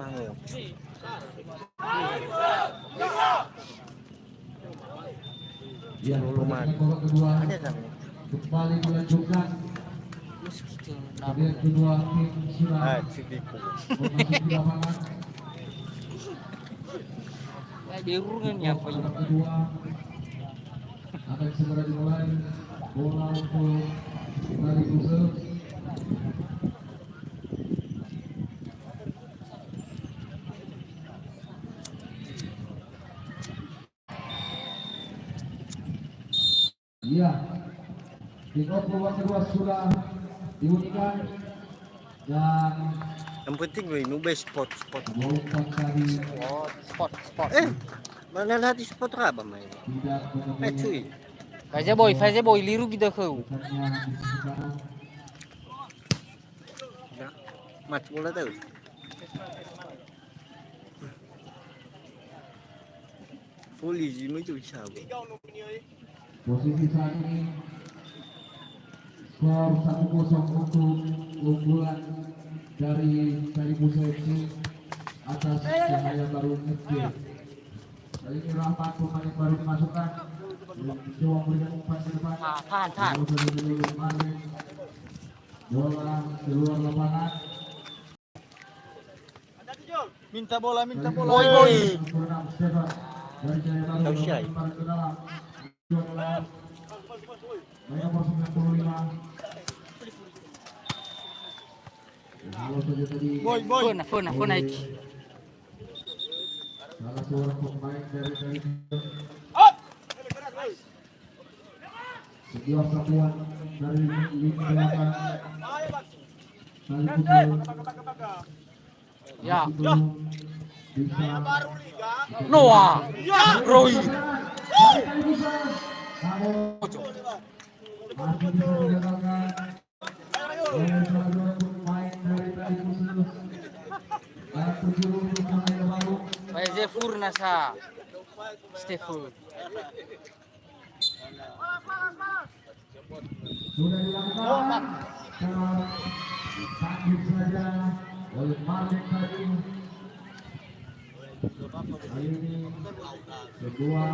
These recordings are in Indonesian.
Mangel. Ya, Lumayan. kedua Ada kan? kembali dilanjutkan. Kemudian kedua tim sudah Cibiku. memasuki lapangan. Diurungnya apa ini? Kedua akan segera dimulai. Bola untuk Tali Busel. Iya, kick-off babak kedua sudah diundikan dan Yang penting gue nubes spot. melompat tadi Spot. Mana hati spot apa main? tidak Cuy. Fazer boy liru gitu kau. Mat bola tahu. Full easy itu bisa. Posisi saat ini skor 1-0 untuk unggulan dari Tali Busel FC atas Cahaya Baru FC. Kali ini Rahmat pemain yang baru dimasukkan. Coba memberikan umpan ke depan. Tahan. Bola keluar lapangan. Minta bola. Boy. Dari Cahaya Baru Tahu siapa? kembali ke dalam. Nomor 95. Kalau saja tadi Fona iki. salah seorang pemain dari sebuah satuan dari lini belakang Tali Busel Ya. bisa Noah. Roy. Tali Busel masih bisa digagalkan oleh salah seorang pemain dari Tali Busel dan terjun untuk Cahaya Baru. Fazer Furna sa. Stefan. Sudah dilakukan ditangkap saja oleh Marlin tadi. Kali ini sebuah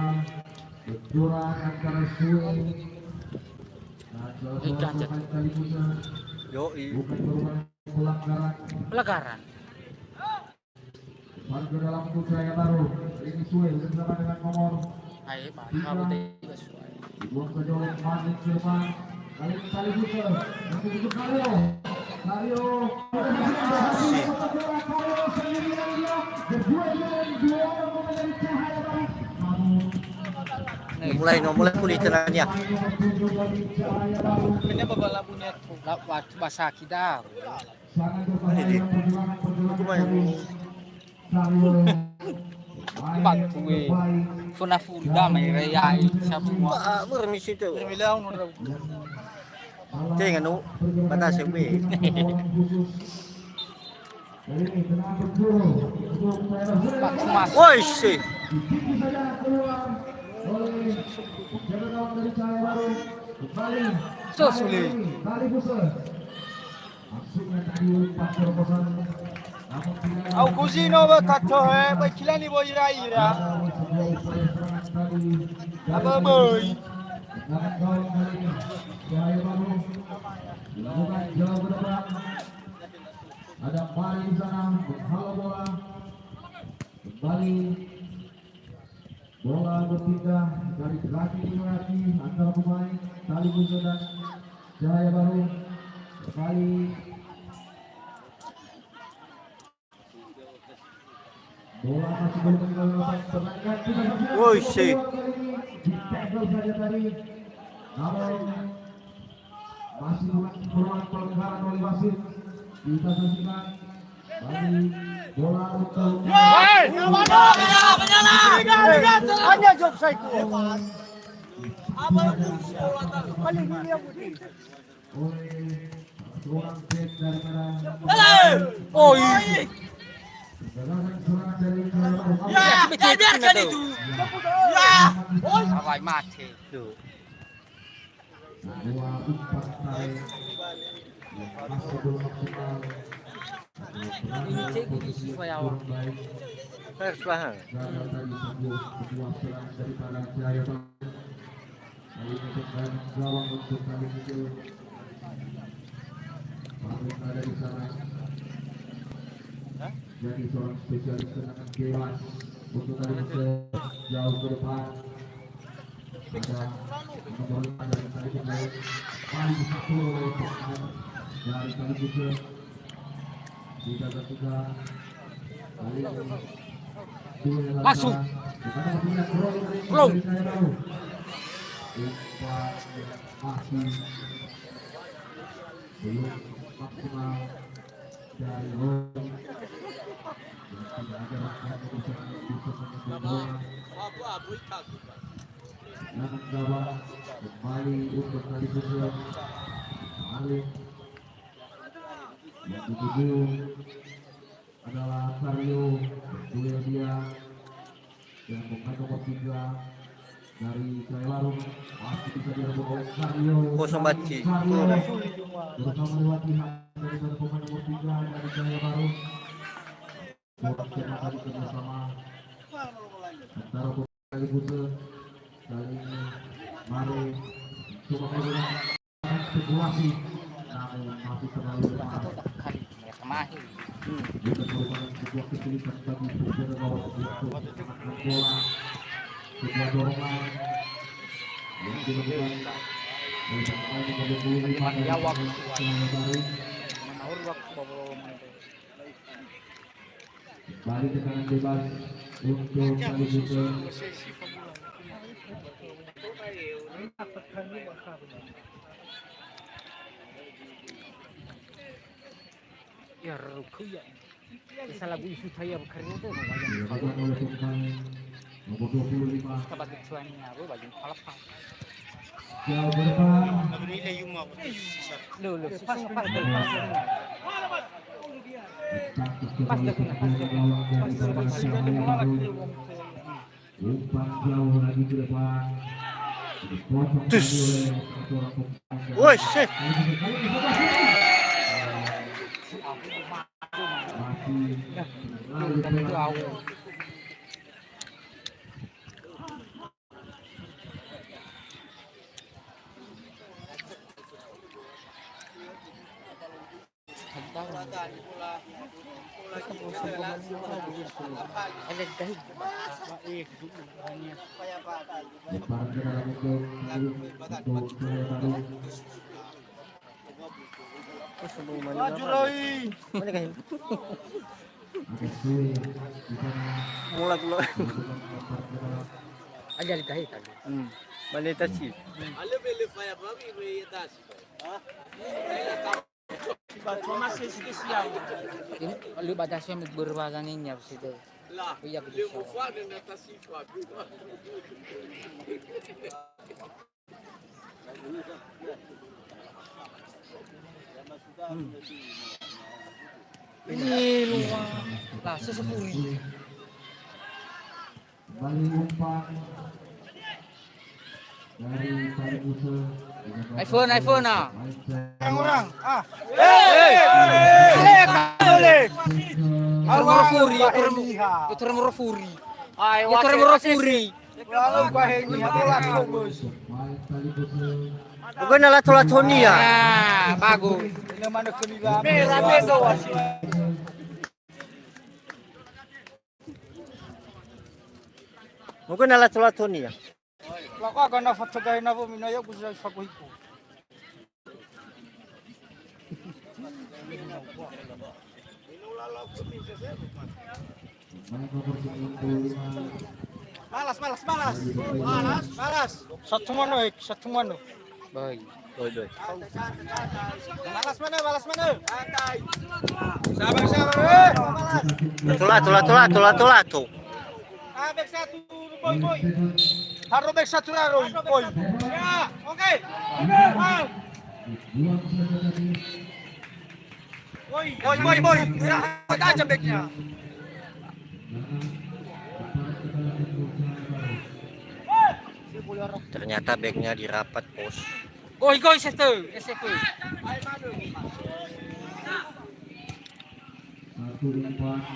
benturan antara Sui dan salah seorang pemain Tali Busel. Yoi. Bukan merupakan pelanggaran. Masuk ke dalam untuk Cahaya Baru. Ini Sui bersama dengan nomor Ayo, kamu tiga suai. dibuang saja oleh Marlin ke depan. Kali ini Tali Busel masih untuk Mario sendirian dia berdua dengan dua orang pemain dari Cahaya Baru. Mulai pulih tenangnya. Ini babala punya Bahasa kita. Sangat berbahaya perjuangan dari Bantu Fona Furda mai raya sabu. Bermisi tu. Termilau no. Jangan nu batas yang be. Mas. Woi sih. So sulit. Au cugino ba caccio ba kilani boy ira. Apa boy? Ada Bali di sana menghalau bola. Kembali bola berpindah dari kaki ke kaki antara pemain Tali Busel dan Cahaya Baru. Kembali bola masih belum meninggalkan pertandingan. Woi sih. Ditackle saja tadi. Namun masih peluang pelanggaran oleh wasit. Kita saksikan dari bola untuk Hanya job saya. Apa itu? Paling ini yang putih. oleh seorang back daripada Oi. serangan dari Biarkan itu. Awai mati. Tuh. dua umpan tarik yang masih belum maksimal. Ini cek ini supaya awak. Harus paham. Gagal tadi sebuah serangan daripada Jaya Baru. Kali ini tekan gawang untuk kali itu. Baru ada di sana. Jadi seorang spesialis serangan bebas untuk kali itu jauh ke depan. Ada nomor 5 dari kali itu paling satu oleh pemain dari kali itu. Tidak ketiga kali ini Masuk. Belum. Masih belum maksimal dari Ron. Tidak ada rakyat yang bisa menyentuh bola. Jangan gawang kembali untuk kali kedua. Malik yang dituju adalah Sario Duel dia yang pemain nomor 3 dari Jaya masih bisa direbut oleh Sario. Kosong baci. Bersama latihan dari pemain nomor 3 dari Jaya Baru. Bola tadi kerjasama antara pemain kali Buse kali ini Mari coba menggunakan spekulasi namun masih terlalu lemah. Mereka mahir. Juga merupakan sebuah kesulitan bagi Buse bahwa untuk menangkan bola. Sebuah dorongan yang dilakukan oleh pemain nomor 25 dari Jaya Baru. Menawar waktu bawa Kembali tekanan bebas untuk kali Buse. Ya rukuya. Salah bu isu saya bekerja tu Dilakukan oleh pemain nomor 25 Kabat tuannya aku bagi palapa. jauh ke depan. Lu pas Tangkap kembali pemain gawang dari Jaya Baru. Umpan jauh lagi ke depan. Dipotong Tus. tadi oleh seorang pemain. Woi, shit. Masih terlalu itu pelan. awal. Ada dahig. Lemparan ke dalam untuk Jaya Baru. Kosong mana? Laju loi. Mana kan? Agak sulit di sana. Mula pula. Melakukan lempar ke dalam. Ada dahig tadi. Mana tadi? Ini lu baca saya berbahasanya situ. Iya begitu. Ini luar. Lah sesepuri. Kembali umpan dari kali Buse. iPhone ah. Orang-orang. Ah. Merofuri, itu merofuri. Itu merofuri. Lalu bahengi bola bagus. Main kali Buse. Bukan ala Toni ya. Nah, bagus. Ini mana keniga. Merah bedo wasi. Bukan ala Toni ya. Lako akan nafat segahin na po minaya bisa sakuhiku. Main nomor 95. Malas. Satu mano. Baik. Doi. Malas mana. Sabar. Malas. Tula tu. Bek satu, boy. Haro bek satu Roy. Boy. Ya, oke. Buang saja tadi. Boy. Ya, aja beknya. Ternyata backnya dirapat pos. Goi situ, SFU.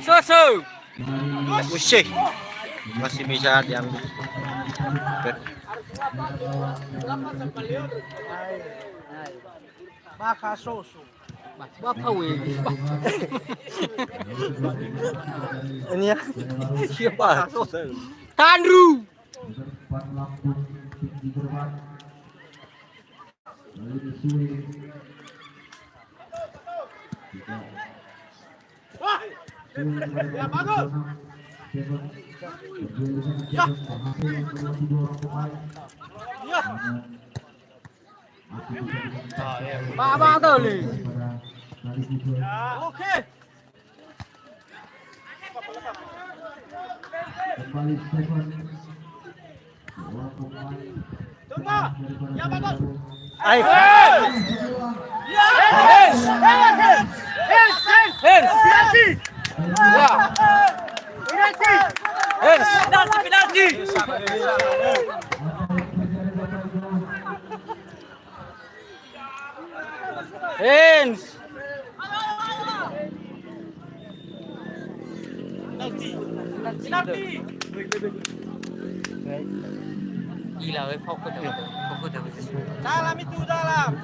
Susu. Usih. Masih bisa diambil. Baka soso. Bapak weh. Ini ya. Siapa? Tandru. Depan lambung tinggi berban. Lalu disuai. Ya bagus. Ya. Ya. Pak tuh li. Oke. Kembali Stefan. Seorang pemain. Tunggu. Ya bagus. Ayo. Ya. Hens. Ya. Penalti. Hens. Penalti. Hens. Penalti. Gila weh fokus dah. Dalam itu dalam.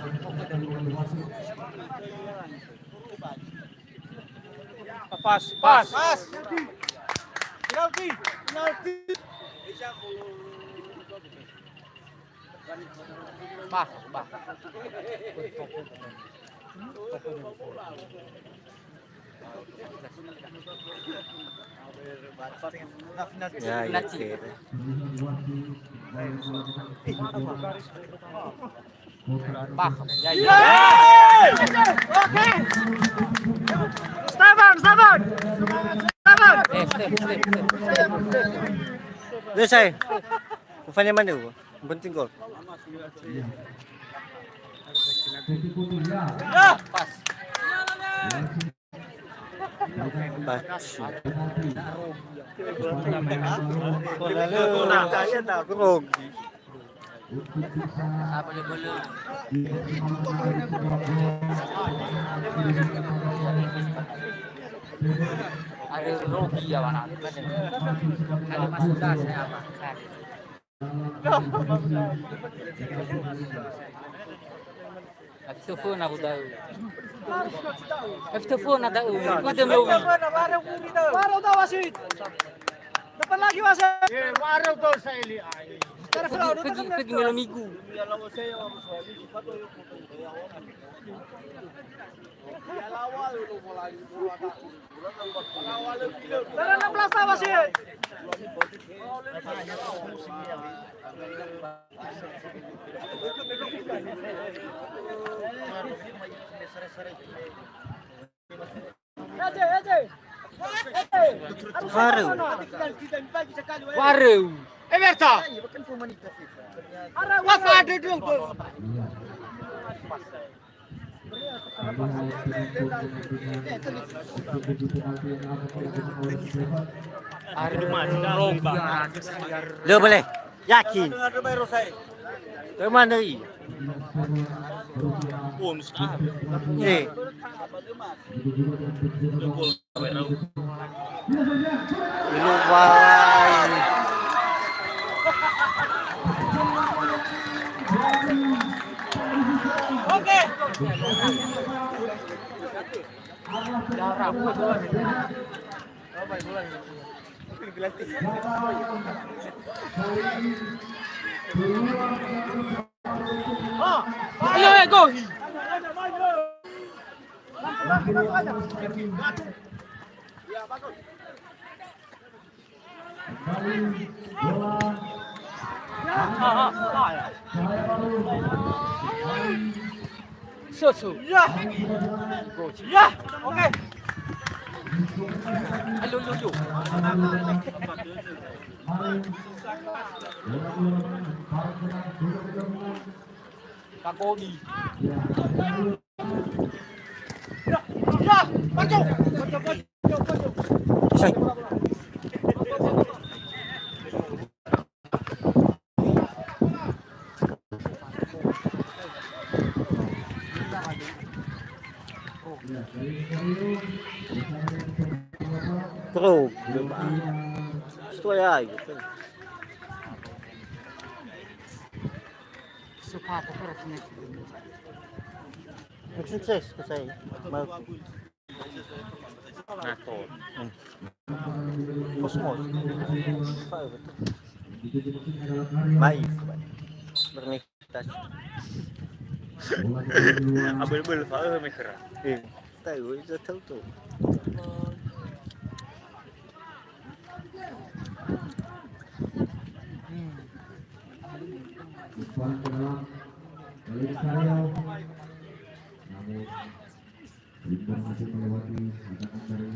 Pas. Penalti. Bah. Ya, iya. Oke. Bah. Ya. Oke. Stefan. Step. Selesai. Kufanya mana tu? Yang penting gol. Ya. Pas. Baci. Untuk Grogi. Apa dia bola? Ada Rogi ya mana? Ada masuk dah saya apa? Telefon aku tahu. Telefon ada tahu. Kau ada mau? Baru tahu wasit. Depan lagi wasit. Baru tahu saya li. Pergi malam minggu. Dari 16 tahu wasit. Waru. Everta. Apa ada dong? Dia boleh. Yakin. Ke mana ni? Eh. Lupai. Oke. Ayo go. Susu. Ya. Ya. Oke. Alu. Kakodi. Ya. Maju. Ya, dari Oh, itu ya gitu. Suka terusnya. Sukses ke saya. Mau. Nato. Kosmos. Baik. Bernikah. Abel-abel faham mikir. Tahu itu tahu tuh. Umpan ke dalam balik Karyau, namun Bintang masih melewati ajakan dari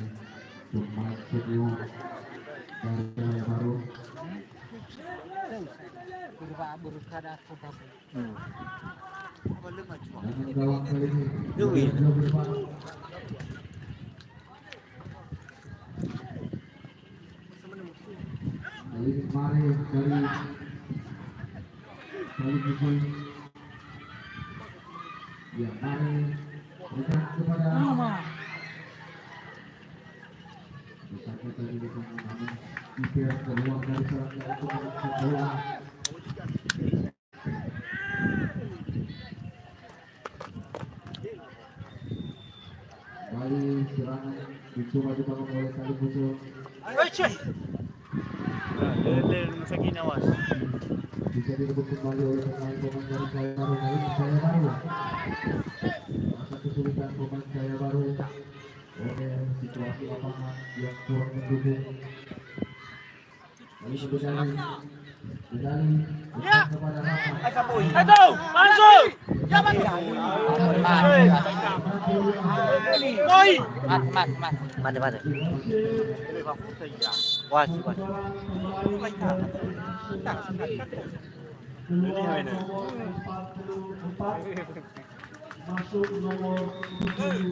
pemain studio dari Jaya Baru. Berkada aku babu. Dengan gawang kali ini Yui. jauh depan. Kali ini kemarin dari Bukul. Ya, mari berikan kepada Besarnya tadi dengan namun Iber keluar dari serangnya untuk melakukan bola. Kembali serangan dicoba dibangun oleh Kali Musuh. Bisa direbut kembali oleh pemain-pemain dari Jaya Baru. Nah, ini Jaya Baru. Masa kesulitan pemain Jaya Baru oleh situasi lapangan yang kurang mendukung. Lalu Bedali berikan kepada Rama. Masuk! Mana. Was. Masuk nomor 7.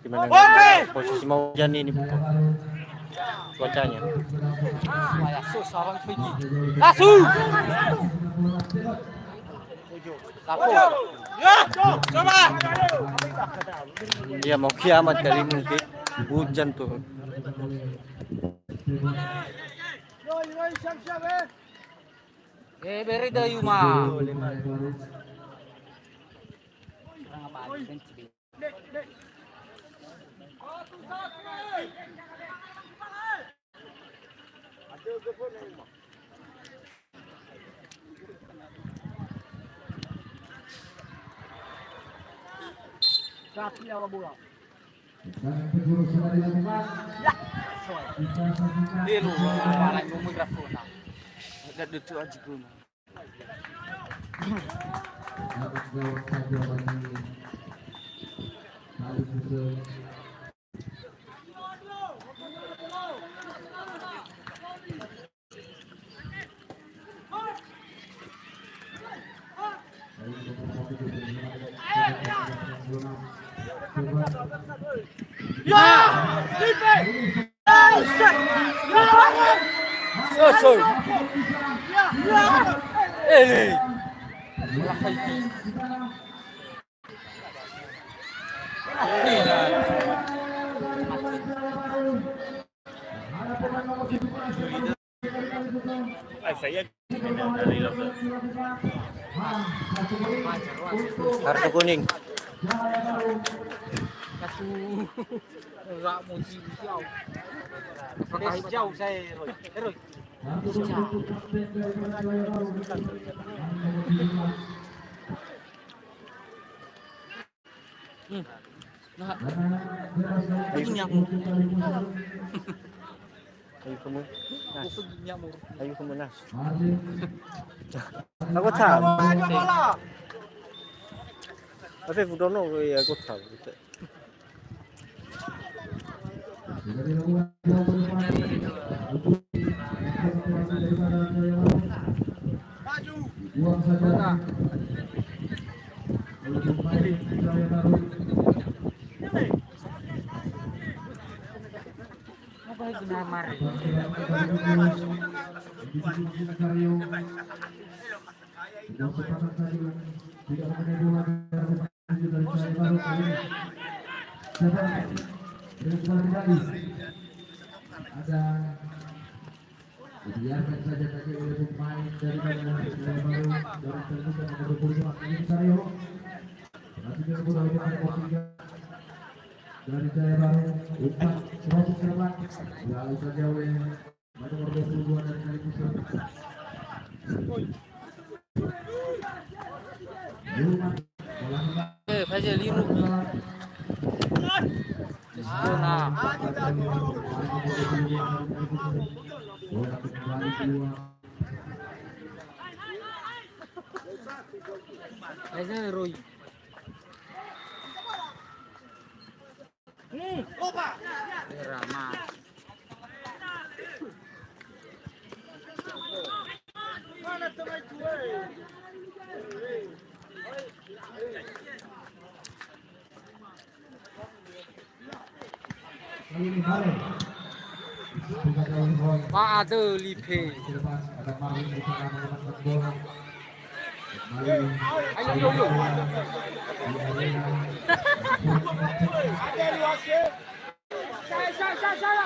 Gimana posisi mau hujan ini cuacanya? Supaya seorang pergi. Langsung. Laku. Ya, coba. Dia mau kiamat kali mungkin hujan tuh. Yoi, siap-siap Beri dah Yuma. Serang apa aja benci. Kaki awak bola. Dan penjuru sudah dilakukan. Bisa saksikan. Dia lu malah ngomong mikrofon. Ada itu aja guna. Dapat gawang saja bagi Kali Musuh. Kartu kuning. Kasih. Rak muji jauh. Pakai jauh saya Roy. Nah, itu nyamuk. Ayo kamu. Itu nyamuk. Ayo kamu nas. Aku tahu. Tapi aku don't know ya aku tahu. Sudah dilakukan jauh ke depan. Maju. Buang saja. Oleh pemain Jaya Baru. Apa itu namar? Ada dibiarkan saja tadi oleh pemain dari Jaya Baru dari terbuka nomor 25 ini Karyo. Nanti dia bola itu ada posisinya dari Jaya Baru umpan masuk ke depan lalu saja oleh nomor 22 dari Kalipuser. Fajar liru. Nah, Fajar Roy. Opa. Rama. Mana tengah itu? Pak ada lipe. Ayo yo yo. Ada luas. Saya.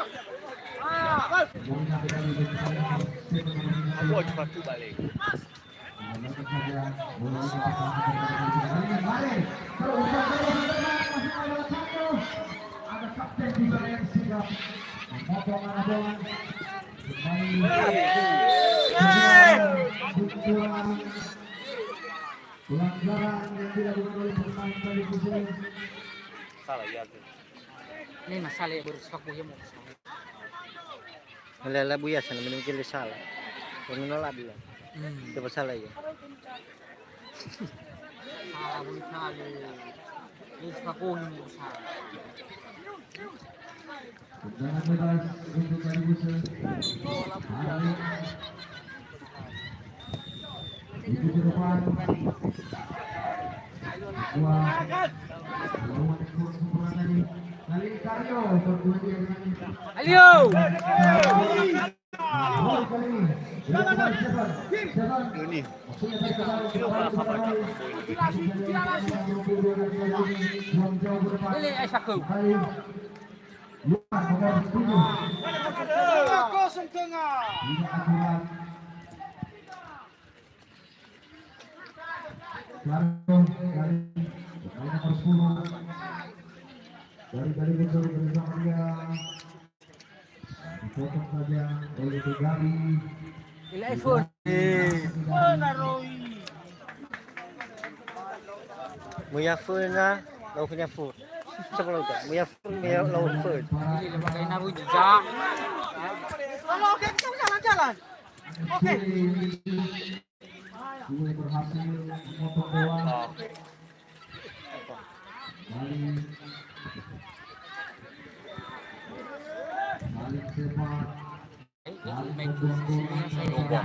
Aku cepat tu balik. Ada kapten juga yang sigap memotong pelanggaran yang dilakukan oleh pemain Kalipuser. Salah ya. Ini masalah ya baru sepak bola mau. Malala buya sana minum kili salah. Kung nolak bilang. Itu salah ya. Salah pun salah. Ini sepak bola mau salah. Tendangan bebas untuk Kalipuser. Itu ke depan. Wah. Lawan ekor sempurna tadi. Kali ini Karyo berdua dia dengan Ayo. Ini. Ini Aisyahku. Kosong tengah. Dari Kalipuser bersama dia dipotong saja oleh Tegali. Ini iPhone. Mana Roy? Muyafur na, lau punya fur. Siapa lau tak? Muyafur, lau fur. Ini lembaga nabu jejak. Kalau oke kita jalan-jalan. Oke. Dua berhasil memotong bola. Balik sepak. Balik membuang bola.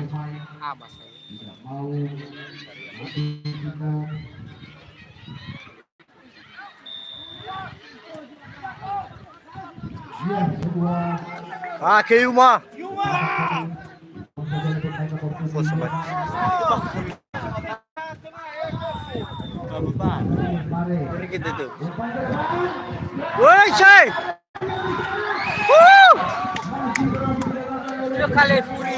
Apa saya? Tidak mau mati Tino. Ya, sebuah Ah, kayu mah. Yuma. Bos sobat. Ini gitu tuh. Woi, Shay. Woo! Dia kali furi.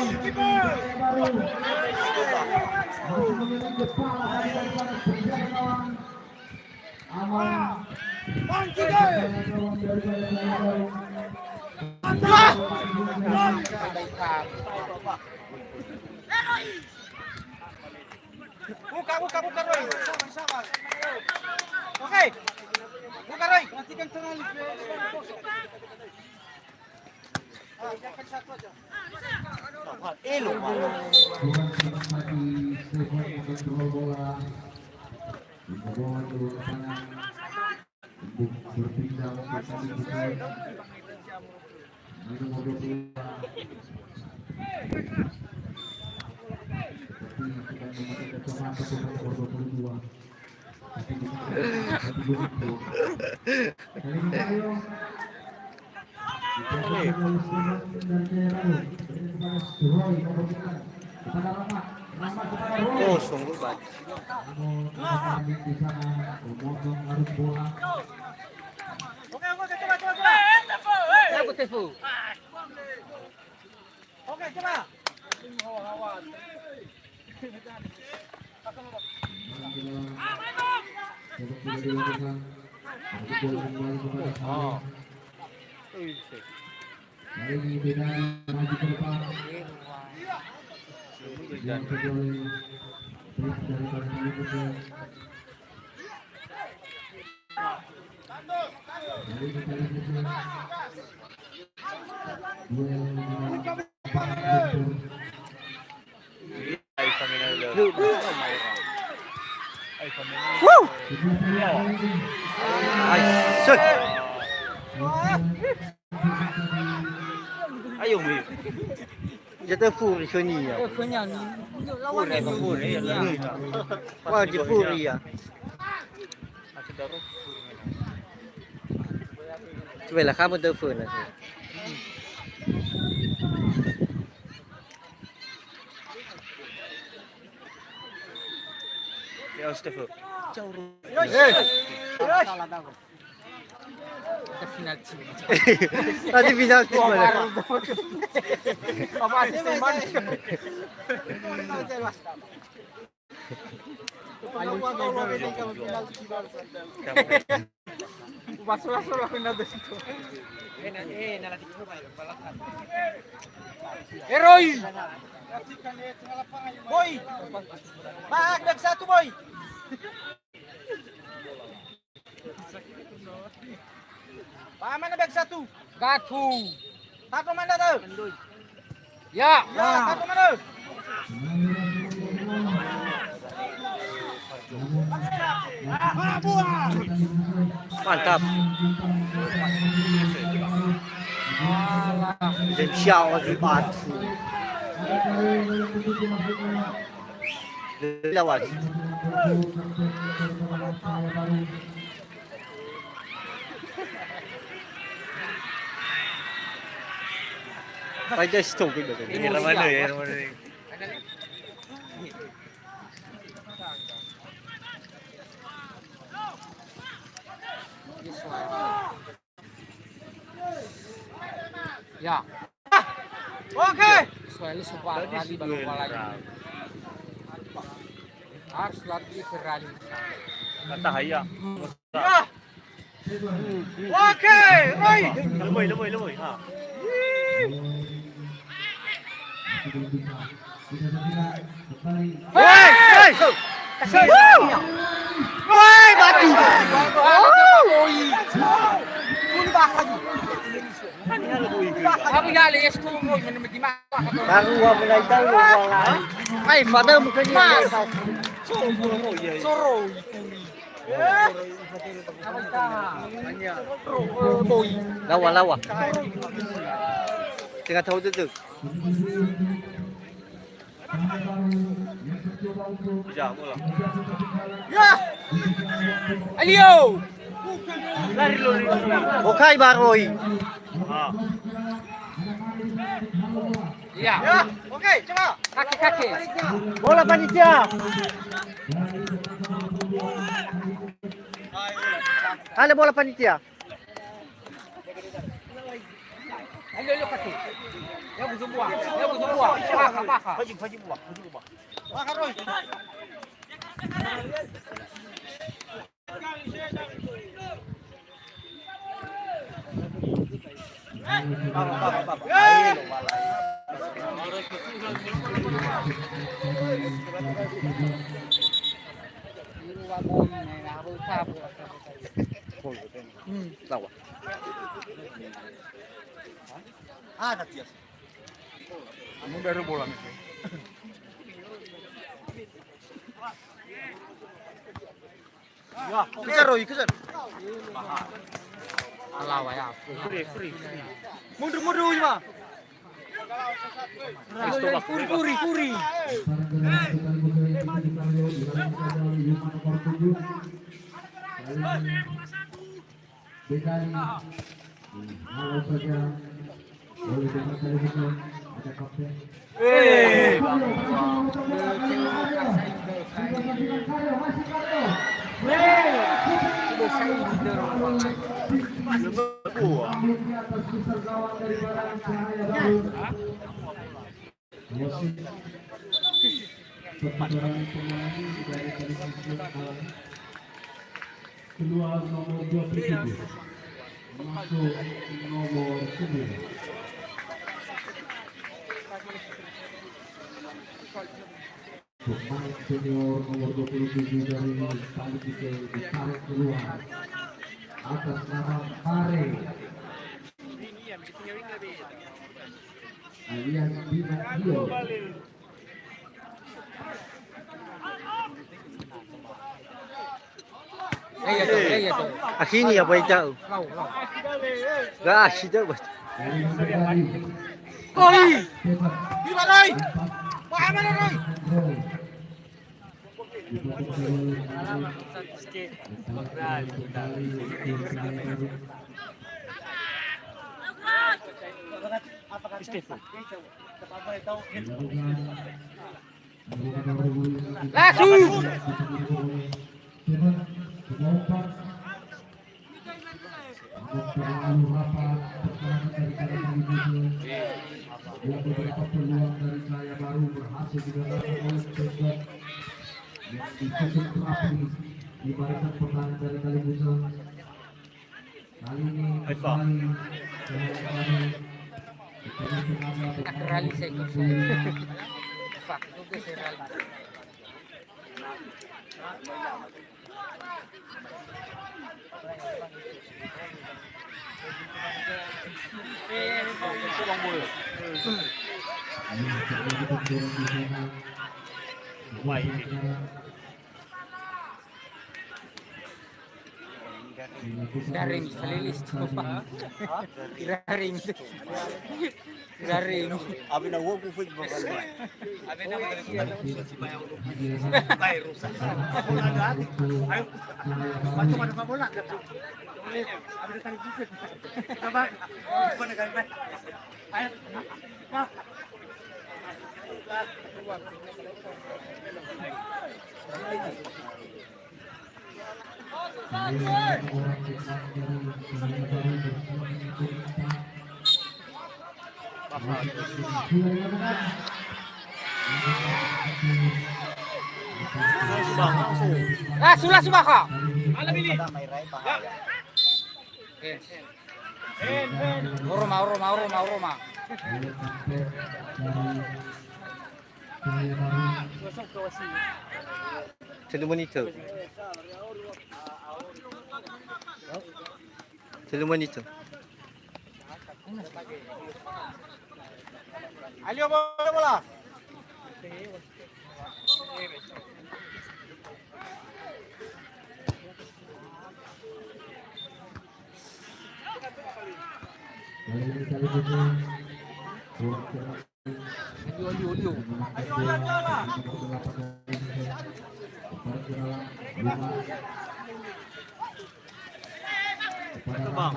Buka Roy. Sabar. Oke. Buka Roy. Perhatikan tengah lift. Jangan satu aja. Elo. kontrol bola. Membawa dua tangan untuk berpindah ke Kalipuser. Nomor 22. kacamata pemain nomor 22. Tapi bukan kali ini Mario kepada Rahmat kepada Roy. Kosong beban. Namun di sana memotong arus bola. Oke, coba. Aku tefu. Oke, coba. Oh. Kali ini Benari maju ke depan. Yang kedua terus dari kaki berikutnya. Kali ini kali berikutnya. Duel Ayo mi. Jatuh furi sini ya. Kenyang. Lawan Furi ya. Wajib furi ya. Coba lah kamu telepon nanti. Ya Stefan. Salah tahu. Kita final team. Nanti final team mana? Apa sih teman? Masuk final di situ. Heroi. Boy. Back satu, boy. Pak mana back satu? Gatu. Satu mana tuh? Ya. Ya, satu mana? Mantap.人笑是batu. Lawan. Pada stop gitu. Era mana ya? Ya. Oke. Soalnya super lagi baru lagi. Harus lagi berani. Kata haya. Ya. Oke, Roy. Lemoi. Ha. Hei! Woi, batu. Aku ya lihat itu mau menemui mana? Baru gua mulai tahu bola. Hai, father bukannya. Mas. Soro. Lawa. Tengah tahu tu. Ya. Alio. Lari. Okai Baroi. Ya. Ya. Oke, coba. Kaki. Bola panitia. Ada bola panitia. Alio kaki. Ya butuh buah. Paha. Baju buah. Makan Roy. Lawa. Ada dia. Kamu baru bola nih. Ya, kejar Roy, kejar. Lawa ya. Free. Mundur Roy mah. Furi. Keluar nomor 27 masuk nomor 9. Pemain senior nomor 27 dari Salatiga ditarik keluar atas nama Mare alias Pinocchio. Iya tuh. Akhirnya apa itu? Lau. Gak asyik dah. Roy! Gila Roy! Wah, mana Roy? Langsung. Terlalu rapat pertahanan beberapa peluang dari Jaya Baru berhasil digagalkan oleh Pesut yang ditutup rapi di barisan pertahanan dari Kalibusa. Kali ini kembali Rally saya Fuck, itu saya rally. Daring selilis tuh Pak. Daring. Abi na wo kufik bakal. Abi na magkakita si Bayaw. Bayaw rusak. Ayo. Macam mana bola? Abi na tayo. Sabak. Bukan negara. Ayo. Nah. Sulah subaka. Alam ini. Urma. Satu monitor. Alio bola. Audio. Bang.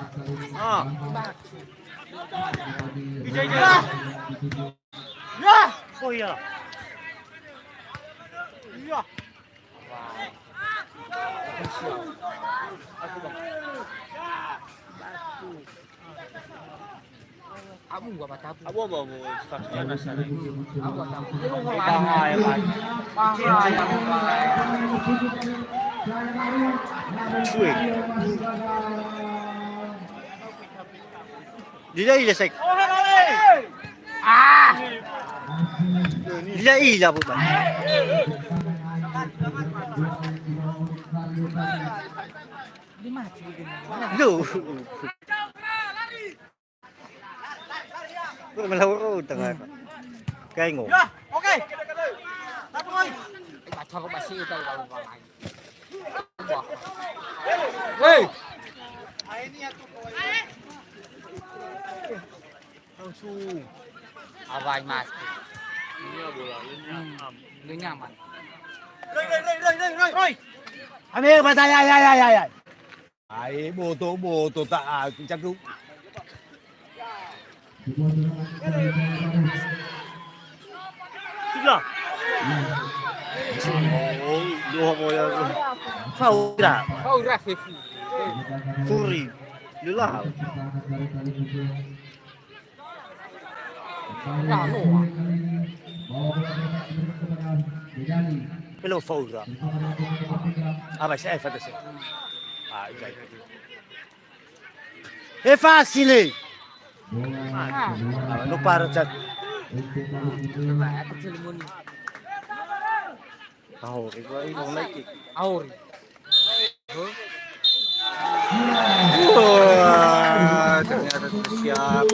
Ah. Ya. Ya. Oh ya. Ya. Abu gua matapu. Abu mau saksinya nasa. Abu tahu. Bahaya kan. Suwe. Dia sek. Dia bukan. Lu. Melawar tengah. Kayak ngomong. Ya, oke. Satu lagi. Baca kok masih itu kalau lagi. Hei. Ini ya tuh. Langsung. Awai mas. Lu nyaman. Roy. Ambil batang ay. Ay, boto tak macam tu. Sudah. Oh, dua bola tu. Faura. Kau rafifu. Furi. Lelah. Pelo Faura. Ah, mas é fantástico. Ah, já. É fácil. Ah, não para já. Aku celimuni. Oh, ikaw lagi. Auri. Wah, ternyata siap.